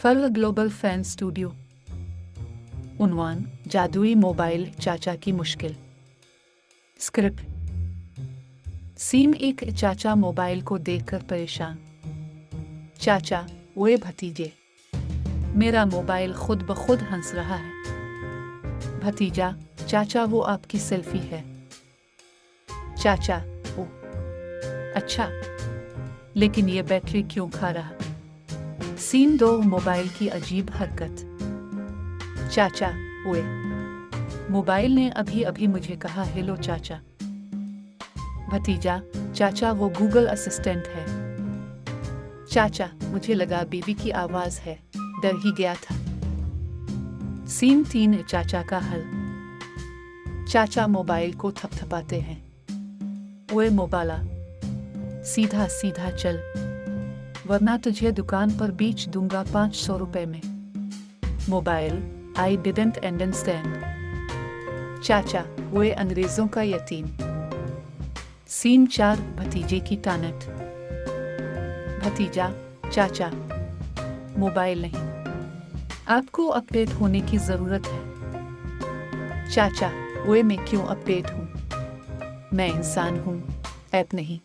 फर्ल global fan studio. उन्वान: जादुई mobile चाचा की मुश्किल। स्क्रिप्ट: सीम एक चाचा मोबाइल को देखकर परेशान। चाचा: ओए भतीजे, मेरा मोबाइल खुद ब खुद हंस रहा है। भतीजा: चाचा वो आपकी सेल्फी है। चाचा: ओ अच्छा, लेकिन ये बैटरी क्यों खा रहा? सीन 2: मोबाइल की अजीब हरकत। चाचा: ओए, मोबाइल ने अभी अभी मुझे कहा हेलो चाचा। भतीजा: चाचा वो गूगल असिस्टेंट है। चाचा: मुझे लगा बीवी की आवाज है, डर ही गया था। सीन 3: चाचा का हल। चाचा मोबाइल को थपथपाते हैं। ओए मोबाइला, सीधा सीधा चल, वरना तुझे दुकान पर बेच दूंगा 500 रुपए में। Mobile: I didn't understand. चाचा: ओए अंग्रेजों का यतीम। सीन 4: भतीजे की टानट। भतीजा: चाचा, मोबाइल नहीं, आपको अपडेट होने की जरूरत है। चाचा: ओए मैं क्यों अपडेट हूँ, मैं इंसान हूँ, ऐप नहीं।